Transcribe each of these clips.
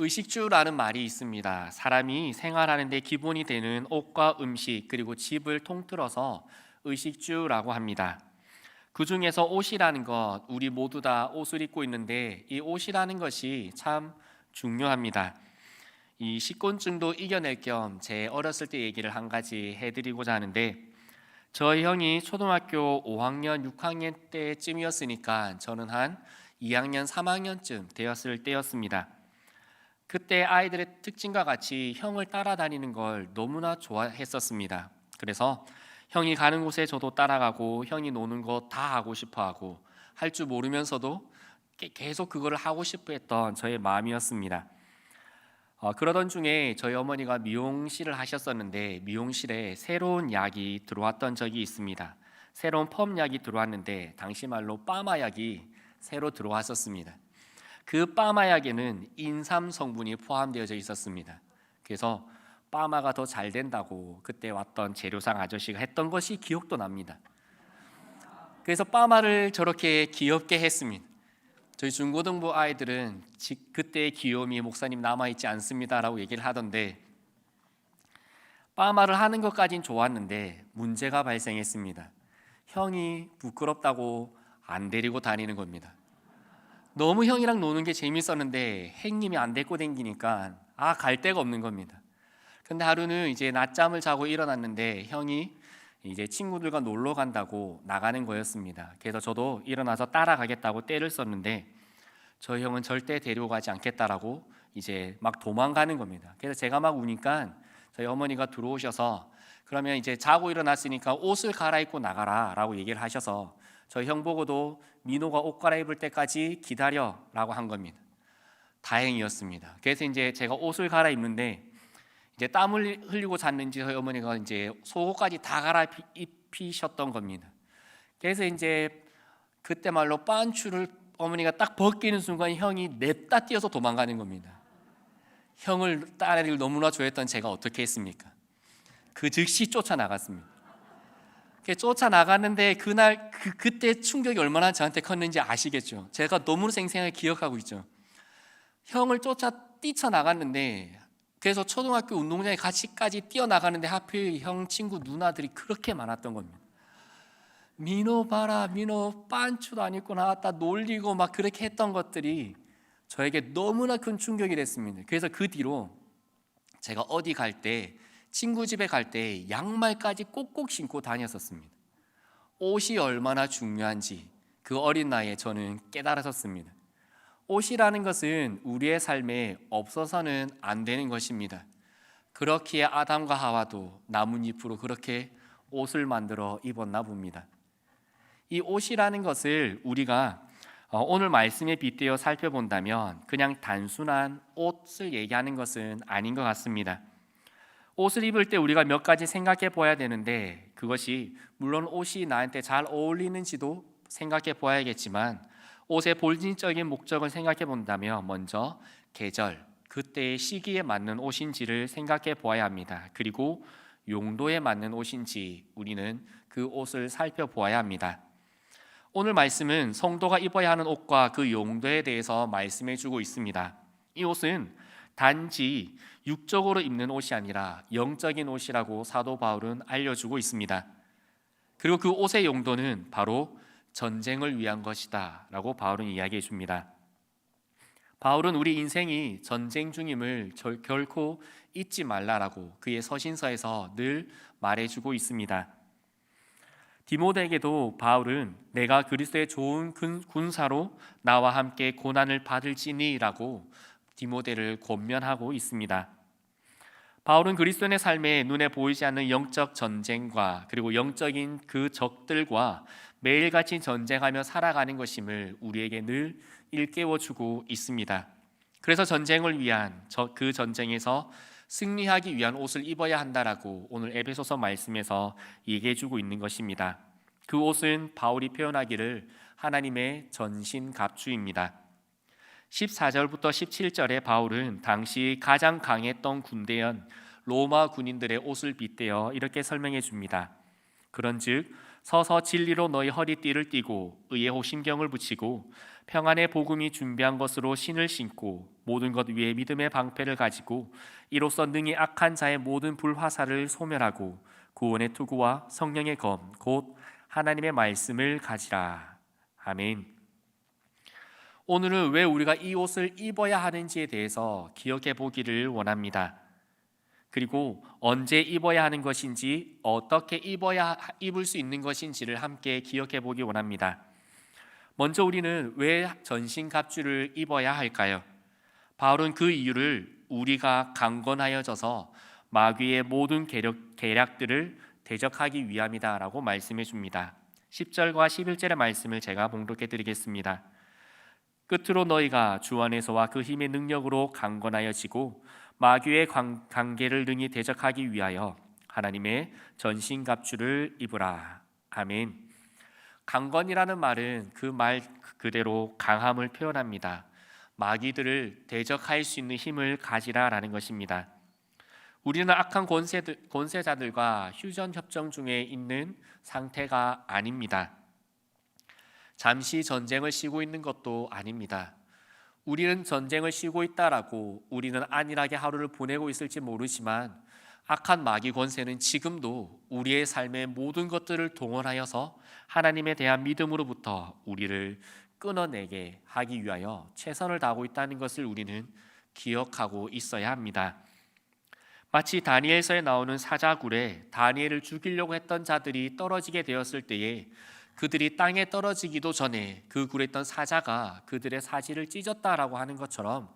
의식주라는 말이 있습니다. 사람이 생활하는 데 기본이 되는 옷과 음식 그리고 집을 통틀어서 의식주라고 합니다. 그 중에서 옷이라는 것, 우리 모두 다 옷을 입고 있는데 이 옷이라는 것이 참 중요합니다. 이 식곤증도 이겨낼 겸 제 어렸을 때 얘기를 한 가지 해드리고자 하는데, 저희 형이 초등학교 5학년, 6학년 때쯤이었으니까 저는 한 2학년, 3학년쯤 되었을 때였습니다. 그때 아이들의 특징과 같이 형을 따라다니는 걸 너무나 좋아했었습니다. 그래서 형이 가는 곳에 저도 따라가고, 형이 노는 거 다 하고 싶어하고, 할 줄 모르면서도 계속 그거를 하고 싶어 했던 저의 마음이었습니다. 그러던 중에 저희 어머니가 미용실을 하셨었는데, 미용실에 새로운 약이 들어왔던 적이 있습니다. 새로운 펌 약이 들어왔는데 당시 말로 파마 약이 새로 들어왔었습니다. 그 파마약에는 인삼 성분이 포함되어져 있었습니다. 그래서 파마가 더 잘 된다고 그때 왔던 재료상 아저씨가 했던 것이 기억도 납니다. 그래서 파마를 저렇게 귀엽게 했습니다. 저희 중고등부 아이들은 그때의 귀여움이 목사님 남아있지 않습니다라고 얘기를 하던데, 파마를 하는 것까진 좋았는데 문제가 발생했습니다. 형이 부끄럽다고 안 데리고 다니는 겁니다. 너무 형이랑 노는 게 재밌었는데 행님이 안 데리고 댕기니까 갈 데가 없는 겁니다. 근데 하루는 이제 낮잠을 자고 일어났는데 형이 이제 친구들과 놀러 간다고 나가는 거였습니다. 그래서 저도 일어나서 따라가겠다고 떼를 썼는데 저희 형은 절대 데리고 가지 않겠다라고 이제 막 도망가는 겁니다. 그래서 제가 막 우니까 저희 어머니가 들어오셔서, 그러면 이제 자고 일어났으니까 옷을 갈아입고 나가라라고 얘기를 하셔서 저희 형 보고도 민호가 옷 갈아입을 때까지 기다려라고 한 겁니다. 다행이었습니다. 그래서 이제 제가 옷을 갈아입는데 이제 땀을 흘리고 잤는지 저희 어머니가 이제 속옷까지 다 갈아입히셨던 겁니다. 그래서 이제 그때 말로 빤추를 어머니가 딱 벗기는 순간 형이 냅다 뛰어서 도망가는 겁니다. 형을 딸을 너무나 좋아했던 제가 어떻게 했습니까? 그 즉시 쫓아나갔습니다. 쫓아나갔는데 그날 그때 충격이 얼마나 저한테 컸는지 아시겠죠? 제가 너무 생생하게 기억하고 있죠. 형을 뛰쳐나갔는데, 그래서 초등학교 운동장에 같이까지 뛰어나가는데 하필 형 친구 누나들이 그렇게 많았던 겁니다. 민호 봐라, 민호 빤추도 안 입고 나왔다 놀리고 막 그렇게 했던 것들이 저에게 너무나 큰 충격이 됐습니다. 그래서 그 뒤로 제가 어디 갈 때, 친구 집에 갈 때 양말까지 꼭꼭 신고 다녔었습니다. 옷이 얼마나 중요한지 그 어린 나이에 저는 깨달았었습니다. 옷이라는 것은 우리의 삶에 없어서는 안 되는 것입니다. 그렇기에 아담과 하와도 나뭇잎으로 그렇게 옷을 만들어 입었나 봅니다. 이 옷이라는 것을 우리가 오늘 말씀에 빗대어 살펴본다면 그냥 단순한 옷을 얘기하는 것은 아닌 것 같습니다. 옷을 입을 때 우리가 몇 가지 생각해 봐야 되는데, 그것이 물론 옷이 나한테 잘 어울리는지도 생각해 봐야겠지만, 옷의 본질적인 목적을 생각해 본다면 먼저 계절, 그때의 시기에 맞는 옷인지를 생각해 보아야 합니다. 그리고 용도에 맞는 옷인지 우리는 그 옷을 살펴보아야 합니다. 오늘 말씀은 성도가 입어야 하는 옷과 그 용도에 대해서 말씀해 주고 있습니다. 이 옷은 단지 육적으로 입는 옷이 아니라 영적인 옷이라고 사도 바울은 알려주고 있습니다. 그리고 그 옷의 용도는 바로 전쟁을 위한 것이다 라고 바울은 이야기해 줍니다. 바울은 우리 인생이 전쟁 중임을 결코 잊지 말라라고 그의 서신서에서 늘 말해주고 있습니다. 디모데에게도 바울은 내가 그리스도의 좋은 군사로 나와 함께 고난을 받을지니 라고 디모데를 권면하고 있습니다. 바울은 그리스도인의 삶에 눈에 보이지 않는 영적 전쟁과 그리고 영적인 그 적들과 매일같이 전쟁하며 살아가는 것임을 우리에게 늘 일깨워주고 있습니다. 그래서 전쟁을 위한 그 전쟁에서 승리하기 위한 옷을 입어야 한다라고 오늘 에베소서 말씀에서 얘기해주고 있는 것입니다. 그 옷은 바울이 표현하기를 하나님의 전신갑주입니다. 14절부터 17절에 바울은 당시 가장 강했던 군대연 로마 군인들의 옷을 빗대어 이렇게 설명해 줍니다. 그런즉 서서 진리로 너희 허리띠를 띠고 의의 호심경을 붙이고 평안의 복음이 준비한 것으로 신을 신고 모든 것 위에 믿음의 방패를 가지고 이로써 능히 악한 자의 모든 불화살을 소멸하고 구원의 투구와 성령의 검 곧 하나님의 말씀을 가지라. 아멘. 오늘은 왜 우리가 이 옷을 입어야 하는지에 대해서 기억해 보기를 원합니다. 그리고 언제 입어야 하는 것인지, 어떻게 입을 수 있는 것인지를 함께 기억해 보기 원합니다. 먼저 우리는 왜 전신갑주를 입어야 할까요? 바울은 그 이유를 우리가 강건하여져서 마귀의 모든 계략들을 대적하기 위함이다라고 말씀해 줍니다. 10절과 11절의 말씀을 제가 봉독해 드리겠습니다. 끝으로 너희가 주 안에서와 그 힘의 능력으로 강건하여지고 마귀의 관계를 능히 대적하기 위하여 하나님의 전신갑주를 입으라. 아멘. 강건이라는 말은 그 말 그대로 강함을 표현합니다. 마귀들을 대적할 수 있는 힘을 가지라라는 것입니다. 우리는 악한 권세자들과 휴전 협정 중에 있는 상태가 아닙니다. 잠시 전쟁을 쉬고 있는 것도 아닙니다. 우리는 전쟁을 쉬고 있다라고 우리는 안일하게 하루를 보내고 있을지 모르지만 악한 마귀 권세는 지금도 우리의 삶의 모든 것들을 동원하여서 하나님에 대한 믿음으로부터 우리를 끊어내게 하기 위하여 최선을 다하고 있다는 것을 우리는 기억하고 있어야 합니다. 마치 다니엘서에 나오는 사자굴에 다니엘을 죽이려고 했던 자들이 떨어지게 되었을 때에 그들이 땅에 떨어지기도 전에 그 굴에 있던 사자가 그들의 사지를 찢었다라고 하는 것처럼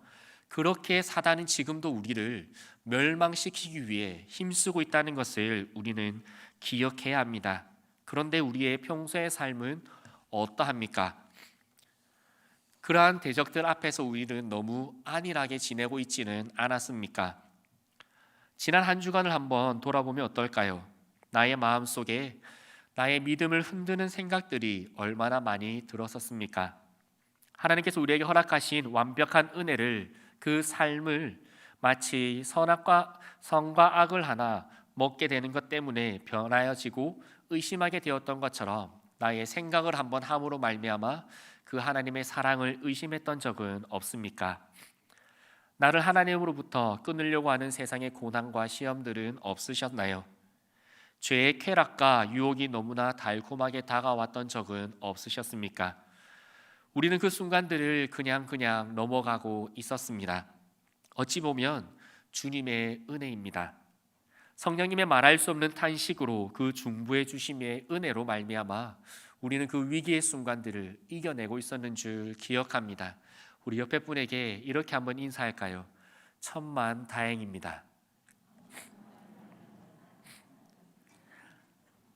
그렇게 사단은 지금도 우리를 멸망시키기 위해 힘쓰고 있다는 것을 우리는 기억해야 합니다. 그런데 우리의 평소의 삶은 어떠합니까? 그러한 대적들 앞에서 우리는 너무 안일하게 지내고 있지는 않았습니까? 지난 한 주간을 한번 돌아보면 어떨까요? 나의 마음속에 나의 믿음을 흔드는 생각들이 얼마나 많이 들었었습니까? 하나님께서 우리에게 허락하신 완벽한 은혜를, 그 삶을 마치 선과 악을 하나 먹게 되는 것 때문에 변하여지고 의심하게 되었던 것처럼 나의 생각을 한번 함으로 말미암아 그 하나님의 사랑을 의심했던 적은 없습니까? 나를 하나님으로부터 끊으려고 하는 세상의 고난과 시험들은 없으셨나요? 죄의 쾌락과 유혹이 너무나 달콤하게 다가왔던 적은 없으셨습니까? 우리는 그 순간들을 그냥 넘어가고 있었습니다. 어찌 보면 주님의 은혜입니다. 성령님의 말할 수 없는 탄식으로 그 중보해 주심의 은혜로 말미암아 우리는 그 위기의 순간들을 이겨내고 있었는 줄 기억합니다. 우리 옆에 분에게 이렇게 한번 인사할까요? 천만 다행입니다.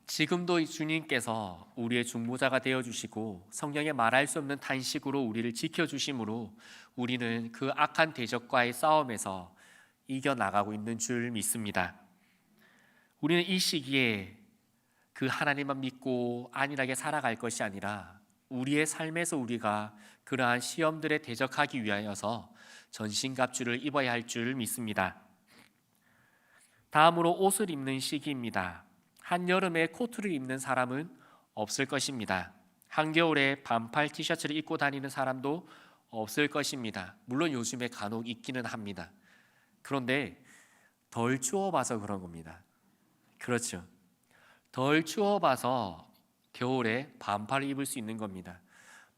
지금도 주님께서 우리의 중보자가 되어주시고 성령의 말할 수 없는 탄식으로 우리를 지켜주심으로 우리는 그 악한 대적과의 싸움에서 이겨나가고 있는 줄 믿습니다. 우리는 이 시기에 그 하나님만 믿고 안일하게 살아갈 것이 아니라 우리의 삶에서 우리가 그러한 시험들에 대적하기 위하여서 전신갑주를 입어야 할 줄 믿습니다. 다음으로 옷을 입는 시기입니다. 한여름에 코트를 입는 사람은 없을 것입니다. 한겨울에 반팔 티셔츠를 입고 다니는 사람도 없을 것입니다. 물론 요즘에 간혹 있기는 합니다. 그런데 덜 추워봐서 그런 겁니다. 그렇죠. 덜 추워봐서 겨울에 반팔을 입을 수 있는 겁니다.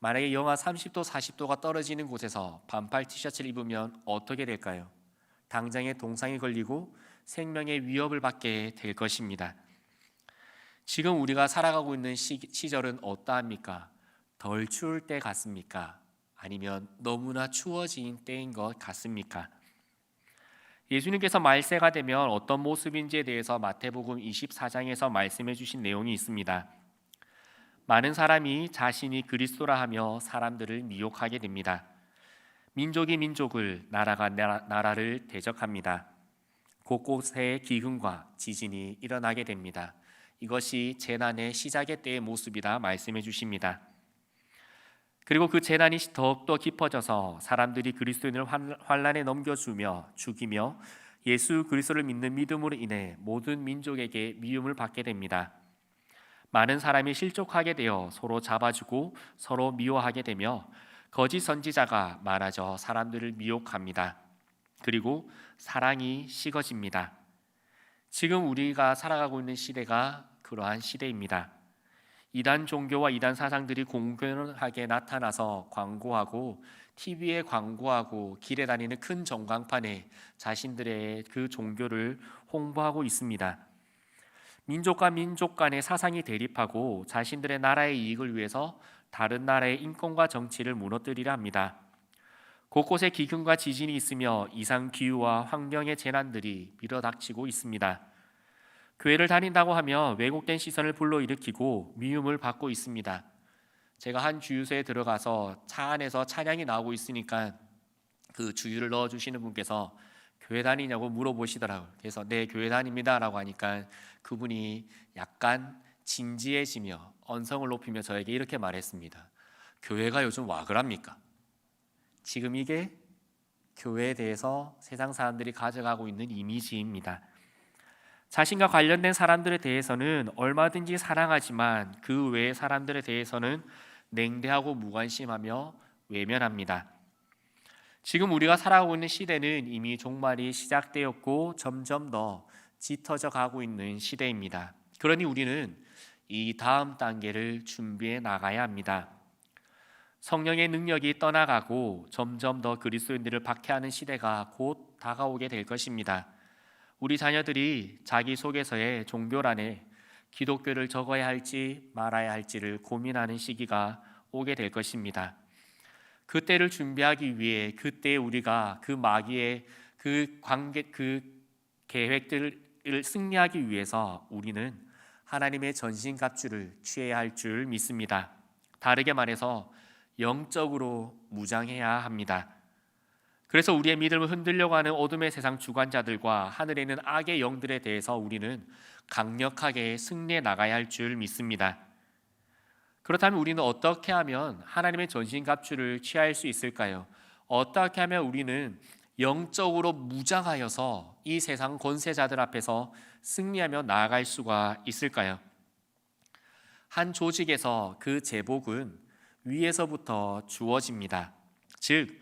만약에 영하 30도, 40도가 떨어지는 곳에서 반팔 티셔츠를 입으면 어떻게 될까요? 당장에 동상이 걸리고 생명의 위협을 받게 될 것입니다. 지금 우리가 살아가고 있는 시절은 어떠합니까? 덜 추울 때 같습니까? 아니면 너무나 추워진 때인 것 같습니까? 예수님께서 말세가 되면 어떤 모습인지에 대해서 마태복음 24장에서 말씀해 주신 내용이 있습니다. 많은 사람이 자신이 그리스도라 하며 사람들을 미혹하게 됩니다. 민족이 민족을, 나라가 나라를 대적합니다. 곳곳에 기근과 지진이 일어나게 됩니다. 이것이 재난의 시작의 때의 모습이라 말씀해 주십니다. 그리고 그 재난이 더욱더 깊어져서 사람들이 그리스도인을 환난에 넘겨주며 죽이며 예수 그리스도를 믿는 믿음으로 인해 모든 민족에게 미움을 받게 됩니다. 많은 사람이 실족하게 되어 서로 잡아주고 서로 미워하게 되며 거짓 선지자가 많아져 사람들을 미혹합니다. 그리고 사랑이 식어집니다. 지금 우리가 살아가고 있는 시대가 그러한 시대입니다. 이단 종교와 이단 사상들이 공공하게 나타나서 광고하고 TV에 광고하고 길에 다니는 큰 전광판에 자신들의 그 종교를 홍보하고 있습니다. 민족과 민족 간의 사상이 대립하고 자신들의 나라의 이익을 위해서 다른 나라의 인권과 정치를 무너뜨리려 합니다. 곳곳에 기근과 지진이 있으며 이상 기후와 환경의 재난들이 밀어닥치고 있습니다. 교회를 다닌다고 하며 왜곡된 시선을 불러일으키고 미움을 받고 있습니다. 제가 한 주유소에 들어가서 차 안에서 찬양이 나오고 있으니까 그 주유를 넣어주시는 분께서 교회 다니냐고 물어보시더라고요. 그래서 네, 교회 다닙니다 라고 하니까 그분이 약간 진지해지며 언성을 높이며 저에게 이렇게 말했습니다. 교회가 요즘 와 그럽니까? 지금 이게 교회에 대해서 세상 사람들이 가져가고 있는 이미지입니다. 자신과 관련된 사람들에 대해서는 얼마든지 사랑하지만 그 외의 사람들에 대해서는 냉대하고 무관심하며 외면합니다. 지금 우리가 살아가고 있는 시대는 이미 종말이 시작되었고 점점 더 짙어져 가고 있는 시대입니다. 그러니 우리는 이 다음 단계를 준비해 나가야 합니다. 성령의 능력이 떠나가고 점점 더 그리스도인들을 박해하는 시대가 곧 다가오게 될 것입니다. 우리 자녀들이 자기소개서에 종교란에 기독교를 적어야 할지 말아야 할지를 고민하는 시기가 오게 될 것입니다. 그때를 준비하기 위해 그때 우리가 그 마귀의 그 계획들을 승리하기 위해서 우리는 하나님의 전신갑주를 취해야 할 줄 믿습니다. 다르게 말해서 영적으로 무장해야 합니다. 그래서 우리의 믿음을 흔들려고 하는 어둠의 세상 주관자들과 하늘에 있는 악의 영들에 대해서 우리는 강력하게 승리해 나가야 할 줄 믿습니다. 그렇다면 우리는 어떻게 하면 하나님의 전신갑주를 취할 수 있을까요? 어떻게 하면 우리는 영적으로 무장하여서 이 세상 권세자들 앞에서 승리하며 나아갈 수가 있을까요? 한 조직에서 그 제복은 위에서부터 주어집니다. 즉,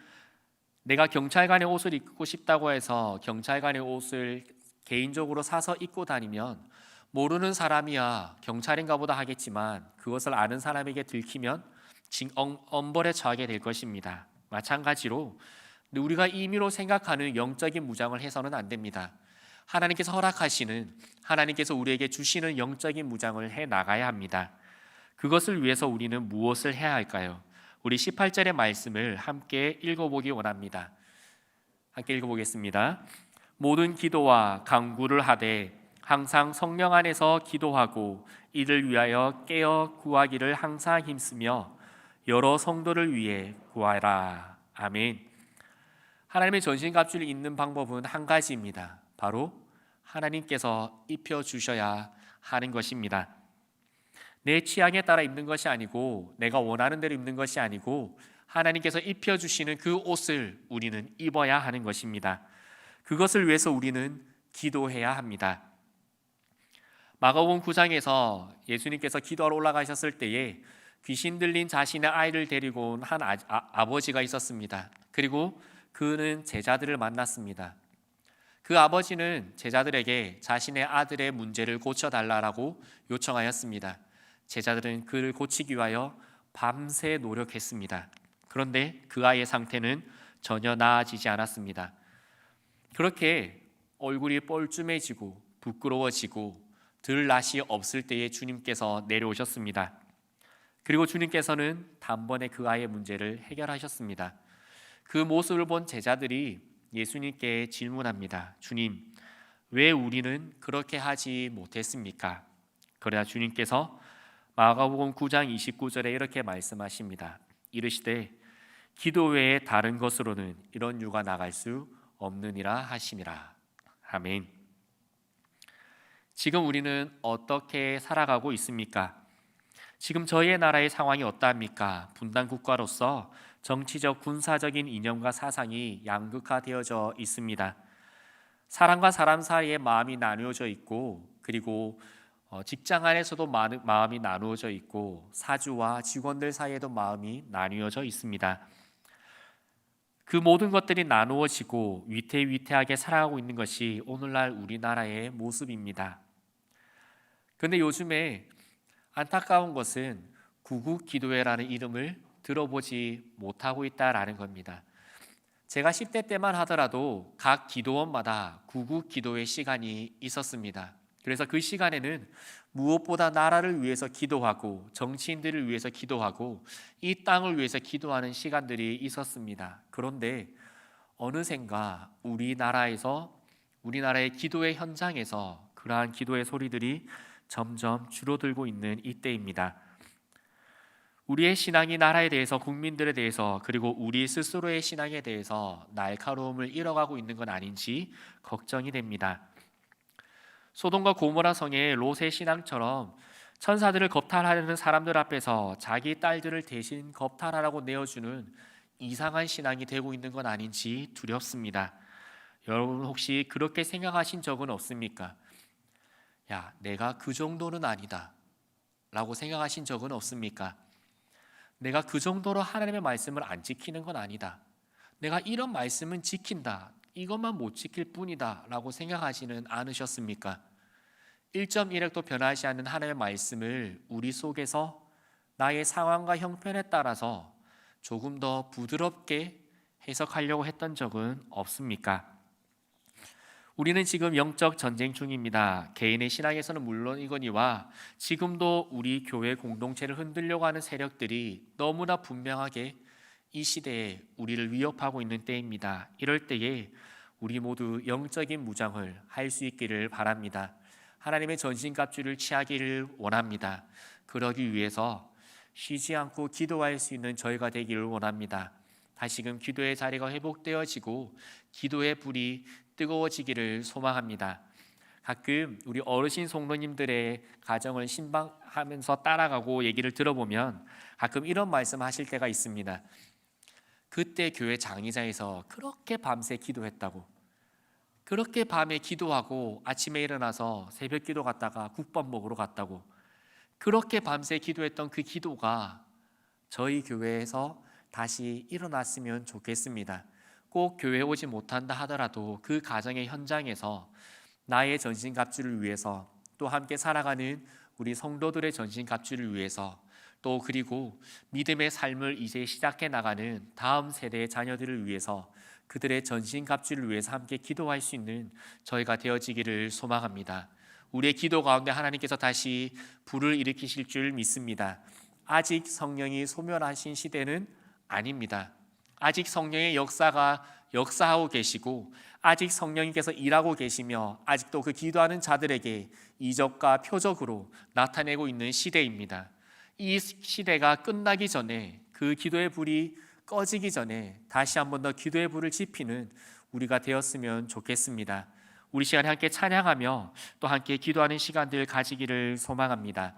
내가 경찰관의 옷을 입고 싶다고 해서 경찰관의 옷을 개인적으로 사서 입고 다니면 모르는 사람이야 경찰인가 보다 하겠지만 그것을 아는 사람에게 들키면 엄벌에 처하게 될 것입니다. 마찬가지로 우리가 임의로 생각하는 영적인 무장을 해서는 안 됩니다. 하나님께서 허락하시는, 하나님께서 우리에게 주시는 영적인 무장을 해 나가야 합니다. 그것을 위해서 우리는 무엇을 해야 할까요? 우리 18절의 말씀을 함께 읽어보기 원합니다. 함께 읽어보겠습니다. 모든 기도와 간구를 하되 항상 성령 안에서 기도하고 이를 위하여 깨어 구하기를 항상 힘쓰며 여러 성도를 위해 구하라. 아멘. 하나님의 전신갑주를 입는 방법은 한 가지입니다. 바로 하나님께서 입혀주셔야 하는 것입니다. 내 취향에 따라 입는 것이 아니고 내가 원하는 대로 입는 것이 아니고 하나님께서 입혀주시는 그 옷을 우리는 입어야 하는 것입니다. 그것을 위해서 우리는 기도해야 합니다. 마가복음 9장에서 예수님께서 기도하러 올라가셨을 때에 귀신 들린 자신의 아이를 데리고 온 한 아버지가 있었습니다. 그리고 그는 제자들을 만났습니다. 그 아버지는 제자들에게 자신의 아들의 문제를 고쳐달라고 요청하였습니다. 제자들은 그를 고치기 위하여 밤새 노력했습니다. 그런데 그 아이의 상태는 전혀 나아지지 않았습니다. 그렇게 얼굴이 뻘쭘해지고 부끄러워지고 들 낯이 없을 때에 주님께서 내려오셨습니다. 그리고 주님께서는 단번에 그 아이의 문제를 해결하셨습니다. 그 모습을 본 제자들이 예수님께 질문합니다. 주님, 왜 우리는 그렇게 하지 못했습니까? 그러나 주님께서 마가복음 9장 29절에 이렇게 말씀하십니다. 이르시되 기도 외에 다른 것으로는 이런 유가 나갈 수 없느니라 하시니라. 아멘. 지금 우리는 어떻게 살아가고 있습니까? 지금 저희의 나라의 상황이 어떠합니까? 분단 국가로서 정치적, 군사적인 이념과 사상이 양극화되어져 있습니다. 사람과 사람 사이에 마음이 나누어져 있고, 그리고 직장 안에서도 마음이 나누어져 있고, 사주와 직원들 사이에도 마음이 나누어져 있습니다. 그 모든 것들이 나누어지고 위태위태하게 살아가고 있는 것이 오늘날 우리나라의 모습입니다. 그런데 요즘에 안타까운 것은 구국기도회라는 이름을 들어보지 못하고 있다라는 겁니다. 제가 10대 때만 하더라도 각 기도원마다 구국기도회 시간이 있었습니다. 그래서 그 시간에는 무엇보다 나라를 위해서 기도하고 정치인들을 위해서 기도하고 이 땅을 위해서 기도하는 시간들이 있었습니다. 그런데 어느샌가 우리나라의 기도의 현장에서 그러한 기도의 소리들이 점점 줄어들고 있는 이때입니다. 우리의 신앙이 나라에 대해서, 국민들에 대해서, 그리고 우리 스스로의 신앙에 대해서 날카로움을 잃어가고 있는 건 아닌지 걱정이 됩니다. 소돔과 고모라 성의 롯의 신앙처럼 천사들을 겁탈하려는 사람들 앞에서 자기 딸들을 대신 겁탈하라고 내어주는 이상한 신앙이 되고 있는 건 아닌지 두렵습니다. 여러분 혹시 그렇게 생각하신 적은 없습니까? 야, 내가 그 정도는 아니다 라고 생각하신 적은 없습니까? 내가 그 정도로 하나님의 말씀을 안 지키는 건 아니다, 내가 이런 말씀은 지킨다, 이것만 못 지킬 뿐이다 라고 생각하지는 않으셨습니까? 1.1핵도 변하지 않는 하나님의 말씀을 우리 속에서 나의 상황과 형편에 따라서 조금 더 부드럽게 해석하려고 했던 적은 없습니까? 우리는 지금 영적 전쟁 중입니다. 개인의 신앙에서는 물론이거니와 지금도 우리 교회 공동체를 흔들려고 하는 세력들이 너무나 분명하게 이 시대에 우리를 위협하고 있는 때입니다. 이럴 때에 우리 모두 영적인 무장을 할 수 있기를 바랍니다. 하나님의 전신갑주를 취하기를 원합니다. 그러기 위해서 쉬지 않고 기도할 수 있는 저희가 되기를 원합니다. 다시금 기도의 자리가 회복되어지고 기도의 불이 뜨거워지기를 소망합니다. 가끔 우리 어르신 성도님들의 가정을 신방하면서 따라가고 얘기를 들어보면 가끔 이런 말씀 하실 때가 있습니다. 그때 교회 장의자에서 그렇게 밤새 기도했다고, 그렇게 밤에 기도하고 아침에 일어나서 새벽 기도 갔다가 국밥 먹으러 갔다고, 그렇게 밤새 기도했던 그 기도가 저희 교회에서 다시 일어났으면 좋겠습니다. 꼭 교회에 오지 못한다 하더라도 그 가정의 현장에서 나의 전신갑주를 위해서, 또 함께 살아가는 우리 성도들의 전신갑주를 위해서, 또 그리고 믿음의 삶을 이제 시작해 나가는 다음 세대의 자녀들을 위해서, 그들의 전신갑주를 위해서 함께 기도할 수 있는 저희가 되어지기를 소망합니다. 우리의 기도 가운데 하나님께서 다시 불을 일으키실 줄 믿습니다. 아직 성령이 소멸하신 시대는 아닙니다. 아직 성령의 역사가 역사하고 계시고, 아직 성령님께서 일하고 계시며, 아직도 그 기도하는 자들에게 이적과 표적으로 나타내고 있는 시대입니다. 이 시대가 끝나기 전에, 그 기도의 불이 꺼지기 전에 다시 한 번 더 기도의 불을 지피는 우리가 되었으면 좋겠습니다. 우리 시간에 함께 찬양하며 또 함께 기도하는 시간들 가지기를 소망합니다.